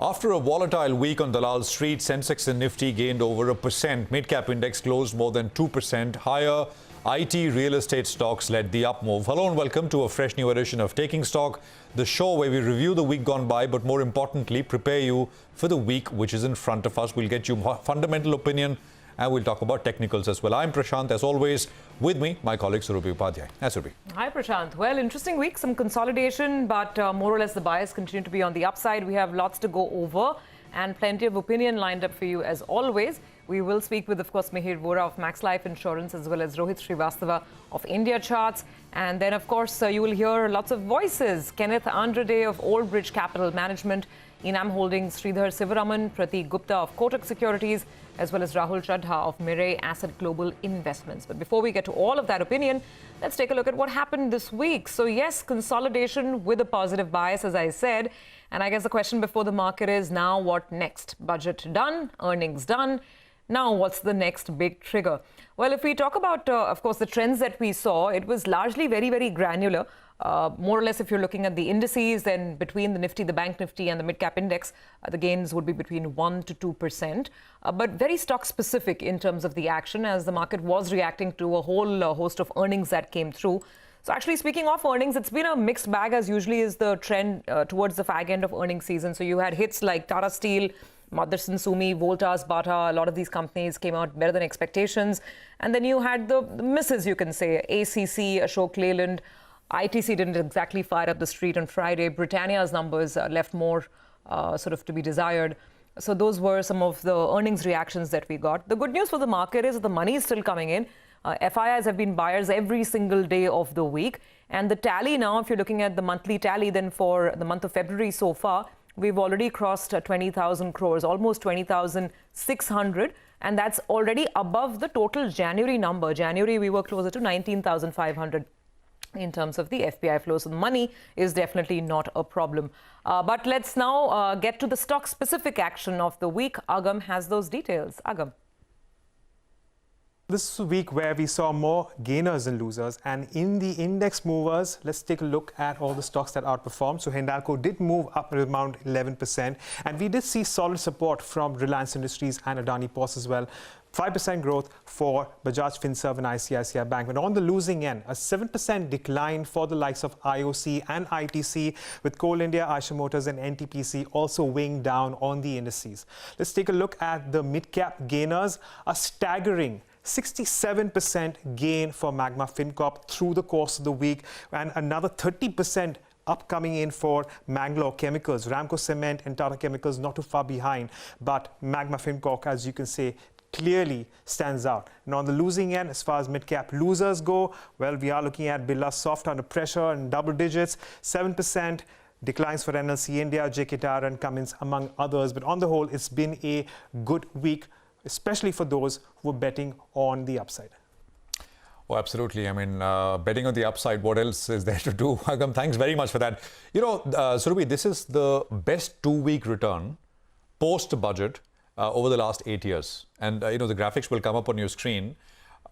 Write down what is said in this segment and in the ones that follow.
After a volatile week on Dalal Street, Sensex and Nifty gained over 1%. Mid-cap index closed more than 2% higher. IT real estate stocks led the up move. Hello and welcome to a fresh new edition of Taking Stock, the show where we review the week gone by, but more importantly, prepare you for the week which is in front of us. We'll get you fundamental opinion and we'll talk about technicals as well. I'm Prashant, as always, with me, my colleague Surabhi Upadhyay. Hi, Surabhi. Hi, Prashant. Well, interesting week, some consolidation, but more or less the bias continue to be on the upside. We have lots to go over and plenty of opinion lined up for you as always. We will speak with, of course, Mihir Vora of Max Life Insurance as well as Rohit Srivastava of India Charts. And then, of course, you will hear lots of voices. Kenneth Andrade of Old Bridge Capital Management, Enam Holdings, Sridhar Sivaraman, Prateek Gupta of Kotak Securities, as well as Rahul Chadha of Mirae Asset Global Investments. But before we get to all of that opinion, let's take a look at what happened this week. So yes, consolidation with a positive bias, as I said. And I guess the question before the market is now what next? Budget done, earnings done. Now, what's the next big trigger? Well, if we talk about, of course, the trends that we saw, it was largely very, very granular. More or less, if you're looking at the indices, then between the Nifty, the Bank Nifty and the mid-cap index, the gains would be between 1 to 2%. But very stock-specific in terms of the action, as the market was reacting to a whole host of earnings that came through. So actually, speaking of earnings, it's been a mixed bag, as usually is the trend towards the fag end of earnings season. So you had hits like Tata Steel, Motherson Sumi, Voltas, Bata, a lot of these companies came out better than expectations. And then you had the misses, you can say, ACC, Ashok Leyland. ITC didn't exactly fire up the street on Friday. Britannia's numbers left more sort of to be desired. So those were some of the earnings reactions that we got. The good news for the market is that the money is still coming in. FIIs have been buyers every single day of the week. And the tally now, if you're looking at the monthly tally, then for the month of February so far, we've already crossed 20,000 crores, almost 20,600. And that's already above the total January number. January, we were closer to 19,500. In terms of the FPI flows. So the money is definitely not a problem. But let's now get to the stock-specific action of the week. Agam has those details. Agam. This is a week where we saw more gainers than losers, and in the index movers, let's take a look at all the stocks that outperformed. So Hindalco did move up around 11%, and we did see solid support from Reliance Industries and Adani Ports as well. 5% growth for Bajaj Finserv and ICICI Bank. But on the losing end, a 7% decline for the likes of IOC and ITC, with Coal India, Eicher Motors and NTPC also weighing down on the indices. Let's take a look at the mid-cap gainers. A staggering 67% gain for Magma Fincorp through the course of the week, and another 30% upcoming in for Mangalore Chemicals. Ramco Cement and Tata Chemicals not too far behind, but Magma Fincorp, as you can say, clearly stands out. And on the losing end, as far as mid-cap losers go, well, we are looking at Birla Soft under pressure in double digits, 7% declines for NLC India, JK Tyre and Cummins, among others. But on the whole, it's been a good week, especially for those who are betting on the upside. Oh, absolutely. I mean, betting on the upside, what else is there to do? Agam, thanks very much for that. You know, Surabhi, this is the best two-week return post-budget over the last 8 years. And, you know, the graphics will come up on your screen.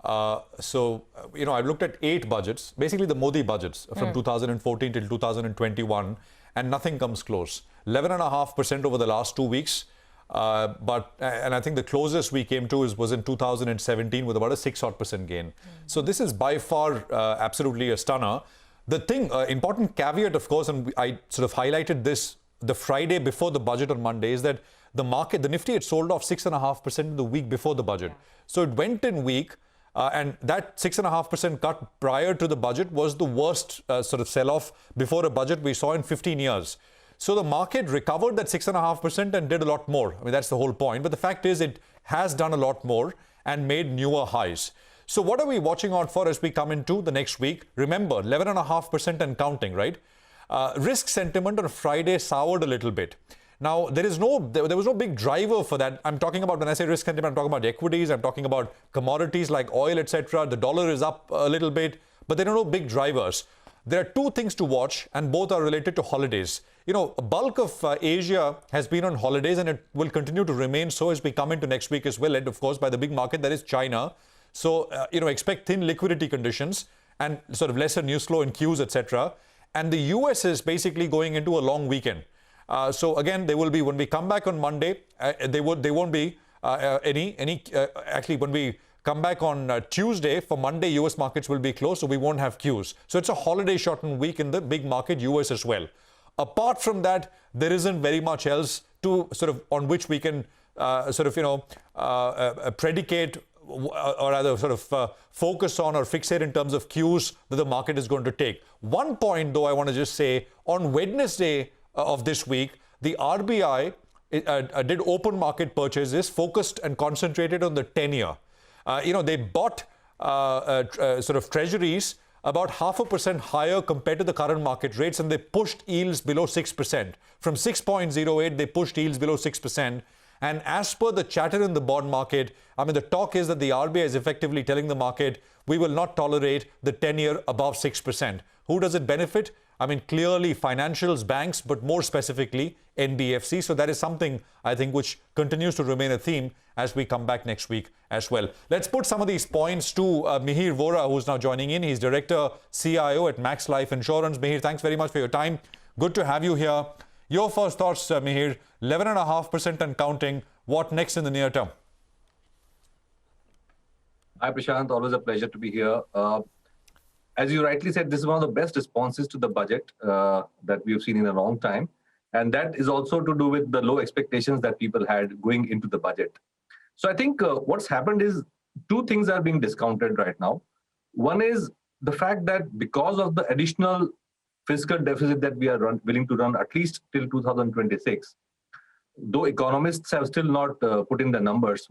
You know, I've looked at 8 budgets, basically the Modi budgets from 2014 till 2021, and nothing comes close. 11.5% over the last 2 weeks. And I think the closest we came to was in 2017 with about a 6% gain. So this is by far absolutely a stunner. The thing, important caveat, of course, and I sort of highlighted this the Friday before the budget on Monday, is that the market, the Nifty had sold off 6.5% the week before the budget. So it went in weak, and that 6.5% cut prior to the budget was the worst sort of sell-off before a budget we saw in 15 years. So the market recovered that 6.5% and did a lot more. I mean, that's the whole point. But the fact is it has done a lot more and made newer highs. So what are we watching out for as we come into the next week? Remember, 11.5% and counting, right? Risk sentiment on Friday soured a little bit. Now, there was no big driver for that. I'm talking about, when I say risk sentiment, I'm talking about equities, I'm talking about commodities like oil, etc. The dollar is up a little bit, but there are no big drivers. There are two things to watch, and both are related to holidays. You know, a bulk of Asia has been on holidays, and it will continue to remain so as we come into next week as well, led, of course, by the big market that is China. So, you know, expect thin liquidity conditions and sort of lesser news flow in queues, etc. And the US is basically going into a long weekend. So again, there will be, when we come back on Monday, there won't be actually when we come back on Tuesday, for Monday, US markets will be closed, so we won't have Qs. So it's a holiday shortened week in the big market, US as well. Apart from that, there isn't very much else to sort of on which we can predicate or rather sort of focus on or fixate in terms of cues that the market is going to take. One point, though, I want to just say, on Wednesday of this week, the RBI did open market purchases focused and concentrated on the 10-year. They bought sort of treasuries about 0.5% higher compared to the current market rates, and they pushed yields below 6%. From 6.08, they pushed yields below 6%. And as per the chatter in the bond market, I mean, the talk is that the RBI is effectively telling the market, we will not tolerate the 10-year above 6%. Who does it benefit? I mean, clearly financials, banks, but more specifically NBFC. So that is something, I think, which continues to remain a theme as we come back next week as well. Let's put some of these points to Mihir Vora, who's now joining in. He's Director CIO at Max Life Insurance. Mihir, thanks very much for your time. Good to have you here. Your first thoughts, Mihir, 11.5% and counting. What next in the near term? Hi, Prashant. Always a pleasure to be here. As you rightly said, this is one of the best responses to the budget that we have seen in a long time. And that is also to do with the low expectations that people had going into the budget. So I think what's happened is two things are being discounted right now. One is the fact that because of the additional fiscal deficit that we are willing to run at least till 2026, though economists have still not put in the numbers,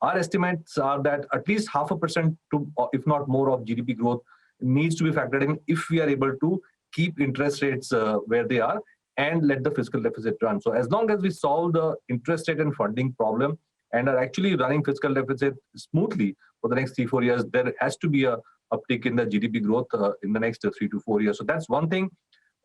our estimates are that at least 0.5% to, if not more, of GDP growth needs to be factored in if we are able to keep interest rates where they are and let the fiscal deficit run. So as long as we solve the interest rate and funding problem and are actually running fiscal deficit smoothly for the next 3-4 years, there has to be a uptick in the GDP growth in the next 3 to 4 years. So that's one thing,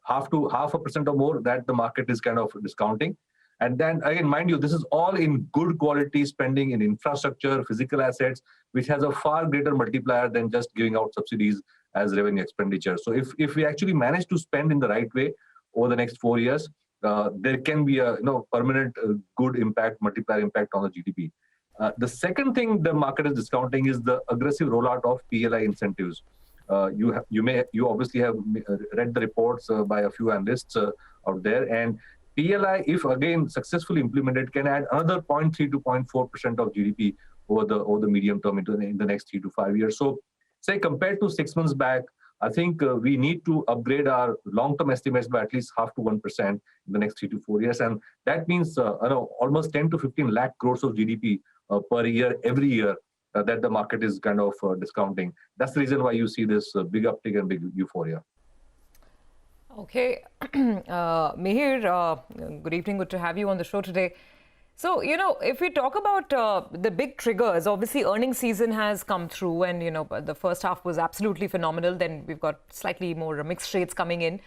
0.5% or more that the market is kind of discounting. And then again, mind you, this is all in good quality spending in infrastructure, physical assets, which has a far greater multiplier than just giving out subsidies as revenue expenditure. So if we actually manage to spend in the right way over the next 4 years, there can be a permanent good impact, multiplier impact on the GDP. The second thing the market is discounting is the aggressive rollout of PLI incentives. You obviously have read the reports by a few analysts out there, and PLI, if again successfully implemented, can add another 0.3 to 0.4% of GDP over the medium term in the next 3 to 5 years. So, say compared to 6 months back, I think we need to upgrade our long-term estimates by at least 0.5 to 1% in the next 3 to 4 years, and that means almost 10 to 15 lakh crores of GDP per year, every year, that the market is kind of discounting. That's the reason why you see this big uptick and big euphoria. Okay, Mihir, good evening. Good to have you on the show today. So, if we talk about the big triggers, obviously earnings season has come through and, the first half was absolutely phenomenal. Then we've got slightly more mixed rates coming in.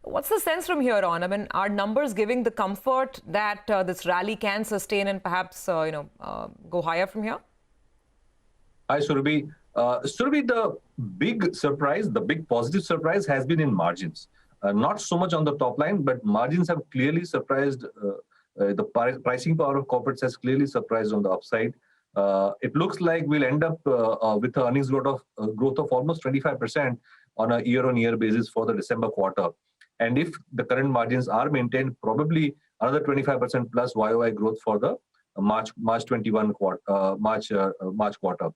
What's the sense from here on? I mean, are numbers giving the comfort that this rally can sustain and perhaps, go higher from here? Hi, Surabhi. Surabhi, the big surprise, the big positive surprise has been in margins. Not so much on the top line, but margins have clearly surprised. The pricing power of corporates has clearly surprised on the upside. It looks like we'll end up with an earnings growth of almost 25% on a year-on-year basis for the December quarter. And if the current margins are maintained, probably another 25% plus YOY growth for the March 21 quarter, March quarter.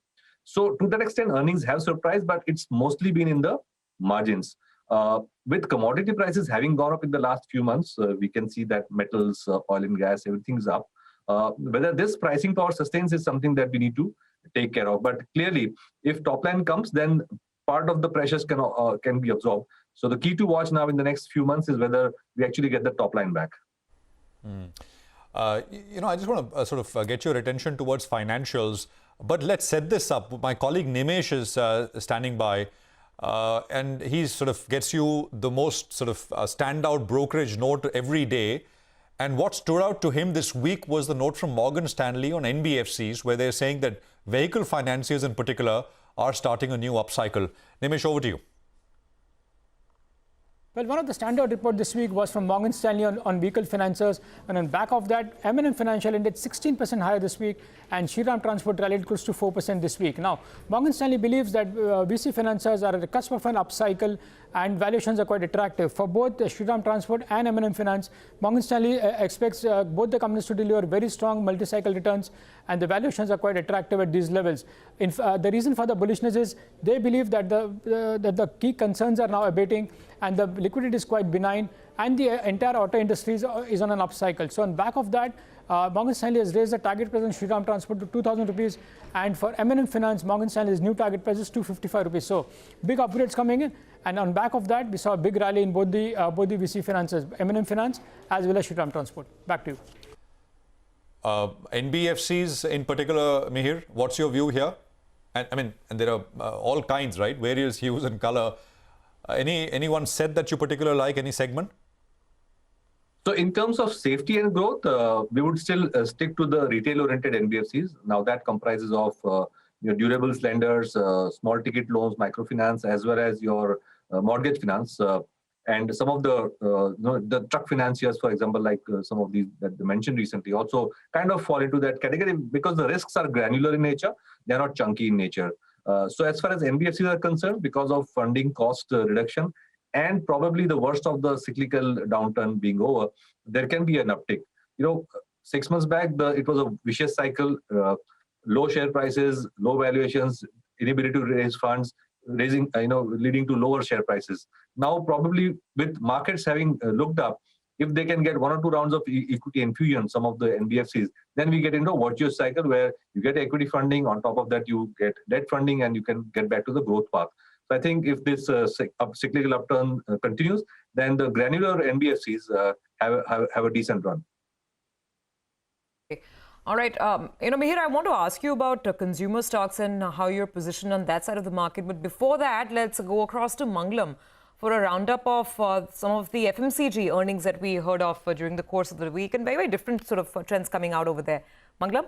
So to that extent, earnings have surprised, but it's mostly been in the margins. With commodity prices having gone up in the last few months, we can see that metals, oil and gas, everything's up. Whether this pricing power sustains is something that we need to take care of. But clearly, if top line comes, then part of the pressures can be absorbed. So the key to watch now in the next few months is whether we actually get the top line back. I just want to sort of get your attention towards financials, but let's set this up. My colleague Nimesh is standing by. And he sort of gets you the most sort of standout brokerage note every day. And what stood out to him this week was the note from Morgan Stanley on NBFCs, where they're saying that vehicle financiers in particular are starting a new upcycle. Nimesh, over to you. Well, one of the standout reports this week was from Morgan Stanley on vehicle financiers, and on back of that, M&M Financial ended 16% higher this week, and Shriram Transport rallied close to 4% this week. Now, Morgan Stanley believes that VC financiers are at the cusp of an upcycle, and valuations are quite attractive. For both Shriram Transport and M&M Finance, Morgan Stanley expects both the companies to deliver very strong multi-cycle returns, and the valuations are quite attractive at these levels. The reason for the bullishness is they believe that the key concerns are now abating, and the liquidity is quite benign, and the entire auto industry is on an upcycle. So on back of that, Morgan Stanley has raised the target price on Shriram Transport to 2,000 rupees, and for M&M Finance, Morgan Stanley's new target price is 255 rupees. So big upgrades coming in, and on back of that, we saw a big rally in both the VC finances, M&M Finance as well as Shriram Transport. Back to you. NBFCs in particular, Mihir, what's your view here? And there are all kinds, right? Various hues and color. Anyone said that you particularly like any segment? So in terms of safety and growth, we would still stick to the retail-oriented NBFCs. Now that comprises of your durables lenders, small ticket loans, microfinance, as well as your mortgage finance, and some of the truck financiers, for example, like some of these that they mentioned recently, also kind of fall into that category because the risks are granular in nature; they are not chunky in nature. So as far as NBFCs are concerned, because of funding cost reduction and probably the worst of the cyclical downturn being over, there can be an uptick. 6 months back, it was a vicious cycle, low share prices, low valuations, inability to raise funds, leading to lower share prices. Now, probably with markets having looked up, if they can get 1 or 2 rounds of equity infusion, some of the NBFCs, then we get into a virtuous cycle where you get equity funding, on top of that you get debt funding, and you can get back to the growth path. So I think if this cyclical upturn continues, then the granular NBFCs have a decent run. Okay. All right. Mihir, I want to ask you about consumer stocks and how you're positioned on that side of the market. But before that, let's go across to Mangalam for a roundup of some of the FMCG earnings that we heard of during the course of the week, and very, very different sort of trends coming out over there. Mangalam?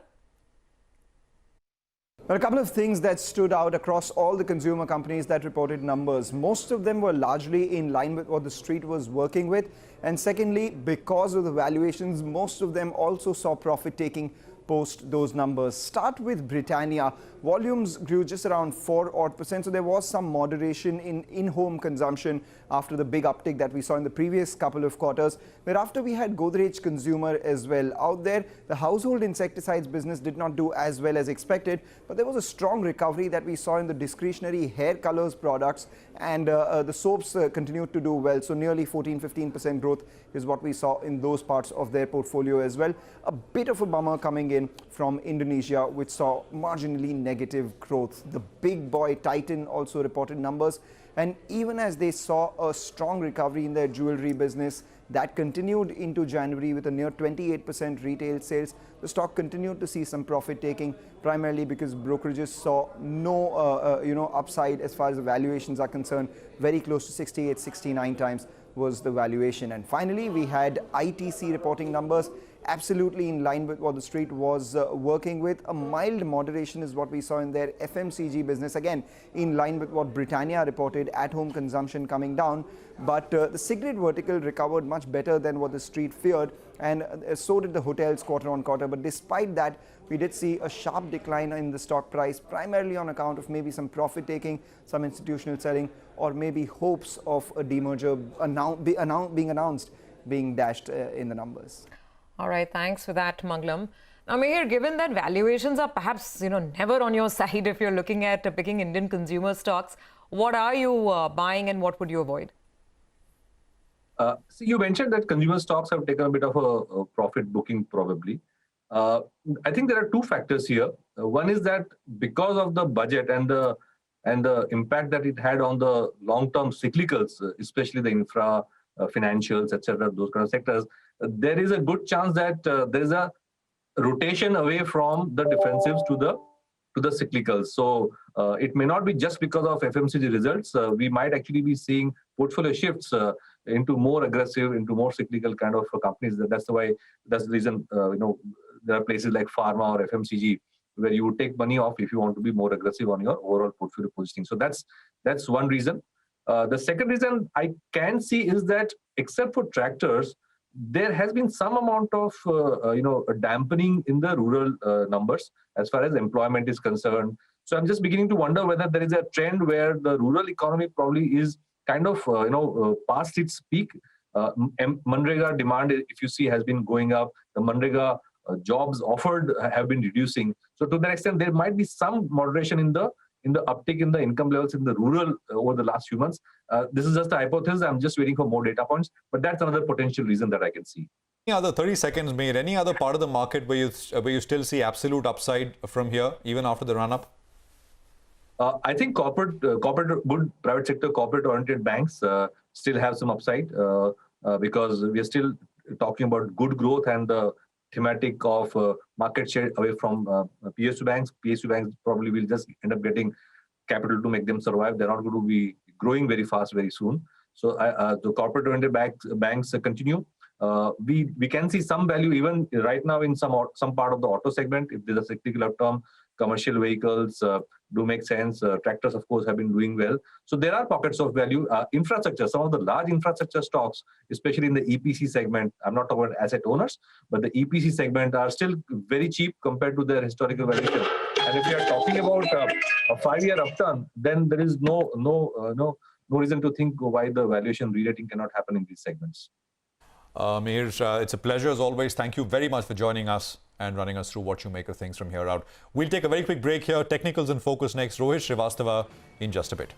Well, a couple of things that stood out across all the consumer companies that reported numbers. Most of them were largely in line with what the street was working with. And secondly, because of the valuations, most of them also saw profit taking post those numbers. Start with Britannia. Volumes grew just around 4%. So there was some moderation in in-home consumption after the big uptick that we saw in the previous couple of quarters. But after we had Godrej Consumer as well out there, the household insecticides business did not do as well as expected. But there was a strong recovery that we saw in the discretionary hair colors products, and the soaps continued to do well. So nearly 14-15% growth is what we saw in those parts of their portfolio as well. A bit of a bummer coming in from Indonesia, which saw marginally negative growth. The big boy Titan also reported numbers, and even as they saw a strong recovery in their jewelry business, that continued into January with a near 28% retail sales. The stock continued to see some profit taking, primarily because brokerages saw no upside as far as the valuations are concerned. Very close to 68, 69 times was the valuation. And finally, we had ITC reporting numbers, absolutely in line with what the street was working with. A mild moderation is what we saw in their FMCG business, again in line with what Britannia reported, at-home consumption coming down. But the cigarette vertical recovered much better than what the street feared, and so did the hotels quarter on quarter. But despite that, we did see a sharp decline in the stock price, primarily on account of maybe some profit taking, some institutional selling, or maybe hopes of a demerger being announced, being dashed in the numbers. All right, thanks for that, Mangalam. Now, Mihir, given that valuations are perhaps never on your side if you're looking at picking Indian consumer stocks, what are you buying and what would you avoid? So you mentioned that consumer stocks have taken a bit of a profit booking probably. I think there are 2 factors here. One is that because of the budget and the impact that it had on the long-term cyclicals, especially the infra, financials, etc., those kind of sectors, there is a good chance that there is a rotation away from the defensives to the cyclicals. So it may not be just because of FMCG results. We might actually be seeing portfolio shifts into more aggressive, into more cyclical kind of companies. That's the reason there are places like pharma or FMCG where you would take money off if you want to be more aggressive on your overall portfolio positioning. So that's one reason. The second reason I can see is that except for tractors, there has been some amount of a dampening in the rural numbers as far as employment is concerned. So I'm just beginning to wonder whether there is a trend where the rural economy probably is kind of past its peak. Manrega demand, if you see, has been going up. The Manrega jobs offered have been reducing. So to that extent, there might be some moderation in the uptick in the income levels in the rural over the last few months. This is just a hypothesis. I'm just waiting for more data points, but that's another potential reason that I can see. Any other 30 seconds, Mihir, any other part of the market where you still see absolute upside from here, even after the run-up? I think corporate, good private sector, corporate-oriented banks still have some upside because we are still talking about good growth and the thematic of market share away from PSU banks. PSU banks probably will just end up getting capital to make them survive. They're not going to be growing very fast very soon. So the corporate-oriented banks continue. We can see some value even right now in some part of the auto segment. If there's a cyclical upturn, commercial vehicles do make sense. Tractors, of course, have been doing well. So there are pockets of value. Infrastructure, some of the large infrastructure stocks, especially in the EPC segment, I'm not talking about asset owners, but the EPC segment are still very cheap compared to their historical valuation. And if you are talking about a 5-year upturn, then there is no reason to think why the valuation re-rating cannot happen in these segments. Mihir, it's a pleasure as always. Thank you very much for joining us and running us through what you make of things from here out. We'll take a very quick break here. Technicals in focus next. Rohit Srivastava in just a bit.